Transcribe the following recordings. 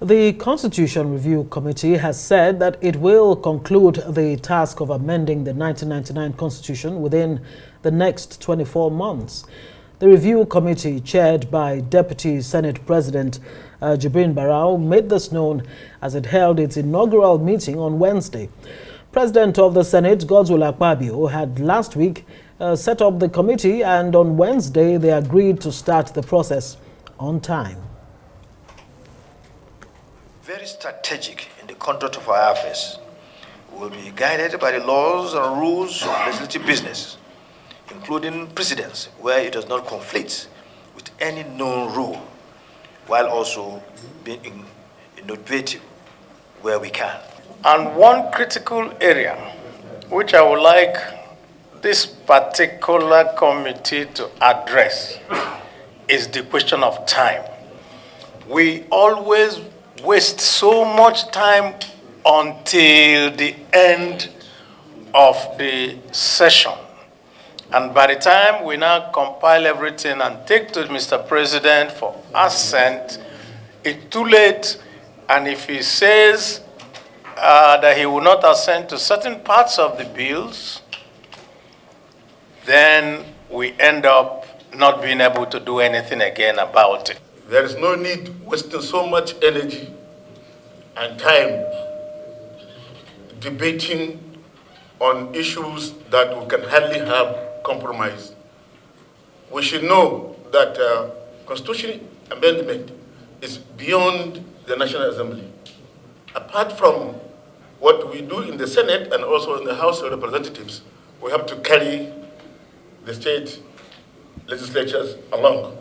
The Constitution Review Committee has said that it will conclude the task of amending the 1999 Constitution within the next 24 months. The review committee, chaired by Deputy Senate President Jibrin Barau, made this known as it held its inaugural meeting on Wednesday. President of the Senate, Godswill Akpabio, had last week set up the committee, and on Wednesday they agreed to start the process on time. Very strategic in the conduct of our affairs. We will be guided by the laws and rules of legislative business, including precedents where it does not conflict with any known rule, while also being innovative where we can. And one critical area which I would like this particular committee to address is the question of time. We always waste so much time until the end of the session. And by the time we now compile everything and take to Mr. President for assent, it's too late. And if he says that he will not assent to certain parts of the bills, then we end up not being able to do anything again about it. There is no need wasting so much energy and time debating on issues that we can hardly have compromise. We should know that constitutional amendment is beyond the National Assembly. Apart from what we do in the Senate and also in the House of Representatives, we have to carry the state legislatures along.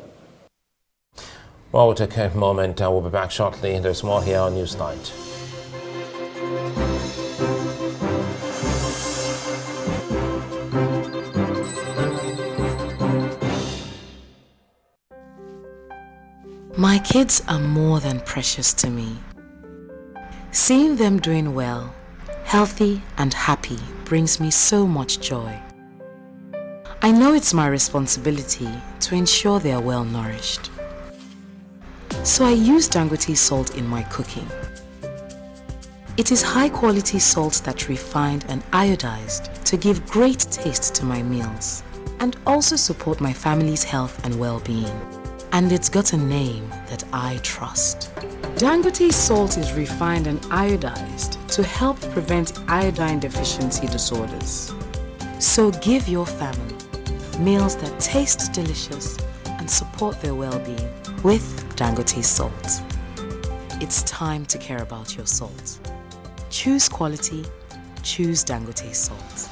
Well, we'll take a moment. We'll be back shortly. There's more here on Newsnight. My kids are more than precious to me. Seeing them doing well, healthy and happy brings me so much joy. I know it's my responsibility to ensure they are well nourished. So I use Dango Salt in my cooking. It is high quality salt that's refined and iodized to give great taste to my meals and also support my family's health and well-being. And it's got a name that I trust. Dango Salt is refined and iodized to help prevent iodine deficiency disorders. So give your family meals that taste delicious and support their well-being with Dango Salt. It's time to care about your salt. Choose quality, choose Dango Salt.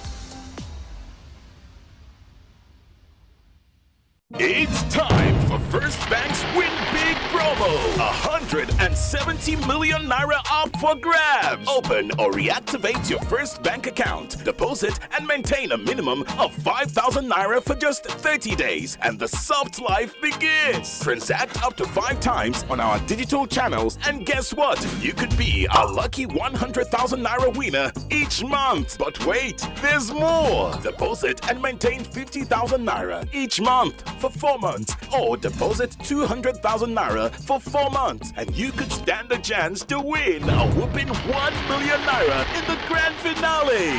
It's time for First Bank's Win Big promo. 170 million naira up for grabs. Open or reactivate your First Bank account. Deposit and maintain a minimum of 5,000 naira for just 30 days. And the soft life begins. Transact up to 5 times on our digital channels. And guess what? You could be a lucky 100,000 naira winner each month. But wait, there's more. Deposit and maintain 50,000 naira each month for 4 months, or deposit 200,000 naira for 4 months, and you could stand a chance to win a whooping 1 million naira in the grand finale.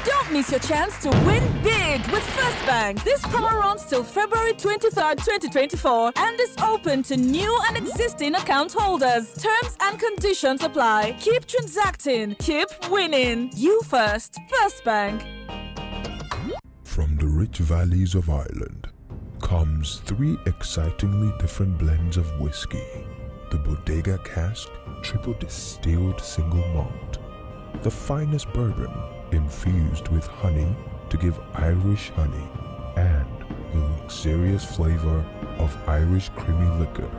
Don't miss your chance to win big with First Bank. This promo runs till February 23rd, 2024 and is open to new and existing account holders. Terms and conditions apply. Keep transacting, keep winning. You first. First Bank. From the rich valleys of Ireland comes 3 excitingly different blends of whiskey. The Bodega Cask Triple Distilled Single Malt, the finest bourbon infused with honey to give Irish honey, and the luxurious flavor of Irish creamy liquor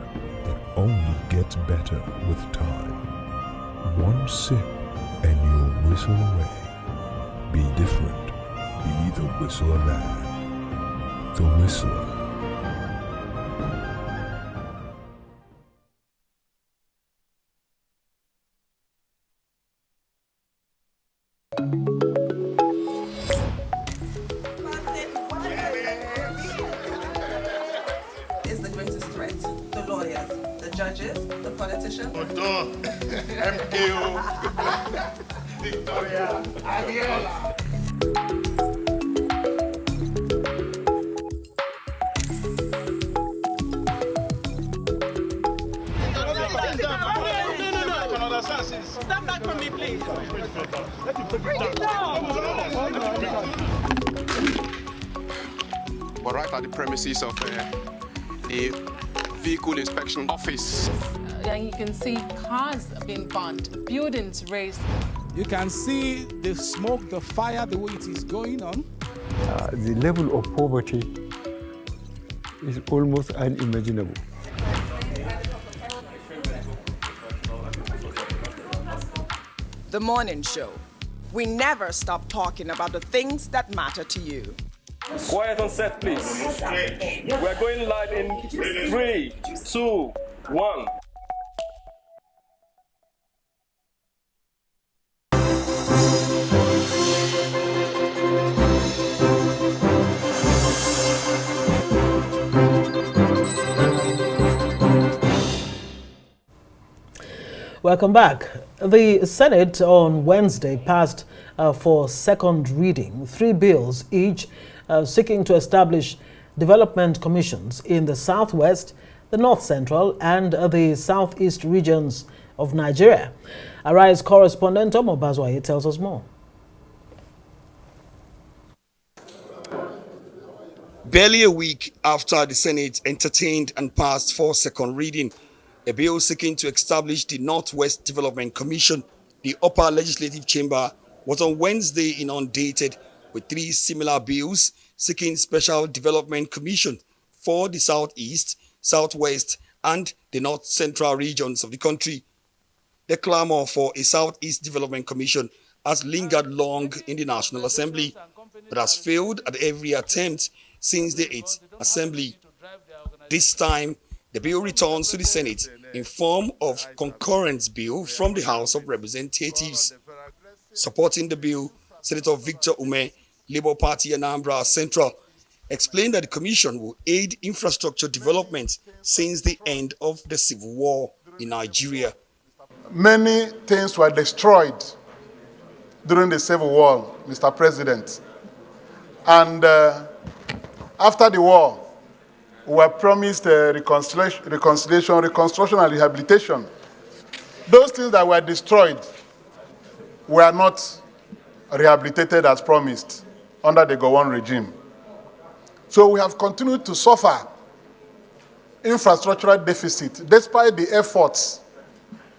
that only gets better with time. One sip and you'll whistle away. Be different. Be the Whistler Man. The Whistler. Is the greatest threat. The lawyers, the judges, the politicians. MKO, Victoria, Adela. Stand back from me, please. We're right at the premises of the Vehicle Inspection Office. And you can see cars being burnt, buildings razed. You can see the smoke, the fire, the way it is going on. The level of poverty is almost unimaginable. The Morning Show. We never stop talking about the things that matter to you. Quiet on set, please. We're going live in 3, 2, 1. Welcome back. The Senate on Wednesday passed for second reading 3 bills, each seeking to establish development commissions in the Southwest, the North Central, and the Southeast regions of Nigeria. Arise correspondent Omo Bazwaye tells us more. Barely a week after the Senate entertained and passed for second reading a bill seeking to establish the Northwest Development Commission, the upper legislative chamber was on Wednesday inundated with 3 similar bills seeking special development commission for the Southeast, Southwest, and the North Central regions of the country. The clamor for a Southeast Development Commission has lingered long in the National Assembly, but has failed at every attempt since the 8th Assembly. This time, the bill returns to the Senate in form of concurrence bill from the House of Representatives. Supporting the bill, Senator Victor Ume, Labour Party Anambra Central, explained that the commission will aid infrastructure development since the end of the civil war in Nigeria. Many things were destroyed during the civil war, Mr. President. And after the war, we were promised reconciliation, reconstruction, and rehabilitation. Those things that were destroyed were not rehabilitated as promised under the Gowon regime. So we have continued to suffer infrastructural deficit despite the efforts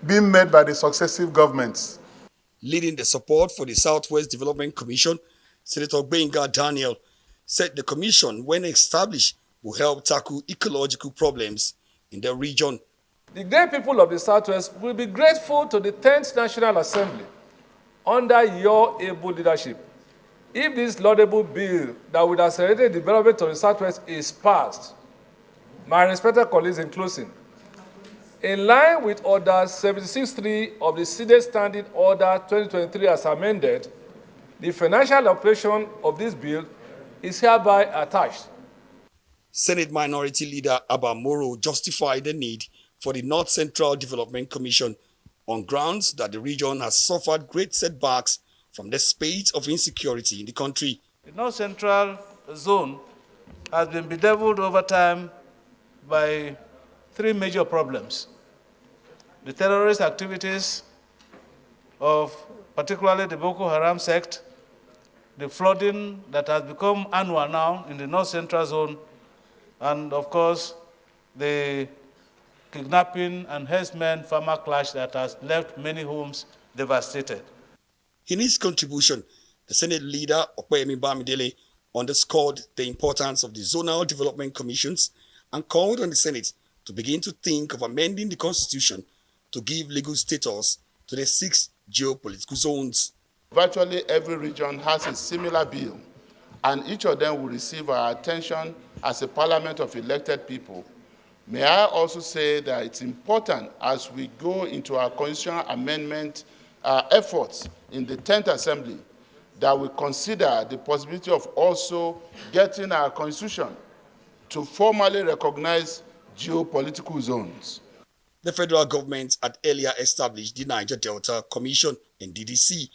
being made by the successive governments. Leading the support for the Southwest Development Commission, Senator Gbenga Daniel said the commission, when established, will help tackle ecological problems in the region. The great people of the Southwest will be grateful to the 10th National Assembly under your able leadership if this laudable bill that would accelerate the development of the Southwest is passed. My respected colleagues in closing, in line with Order 76.3 of the Senate Standing Order 2023 as amended, the financial operation of this bill is hereby attached. Senate Minority Leader Abba Moro justified the need for the North Central Development Commission on grounds that the region has suffered great setbacks from the spate of insecurity in the country. The North Central zone has been bedeviled over time by 3 major problems. The terrorist activities of particularly the Boko Haram sect, the flooding that has become annual now in the North Central zone, and of course, the kidnapping and herdsmen farmer clash that has left many homes devastated. In his contribution, the Senate leader, Okwemi Bamidele, underscored the importance of the zonal development commissions and called on the Senate to begin to think of amending the Constitution to give legal status to the 6 geopolitical zones. Virtually every region has a similar bill, and each of them will receive our attention as a parliament of elected people. May I also say that it's important as we go into our constitutional amendment efforts in the 10th Assembly that we consider the possibility of also getting our constitution to formally recognize geopolitical zones. The federal government had earlier established the Niger Delta Commission, NDDC,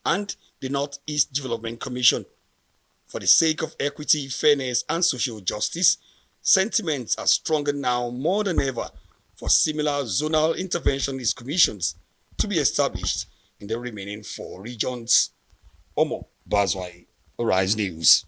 and the Northeast Development Commission. For the sake of equity, fairness, and social justice, sentiments are stronger now more than ever for similar zonal interventionist commissions to be established in the remaining 4 regions. Omo Bazwai, Arise News.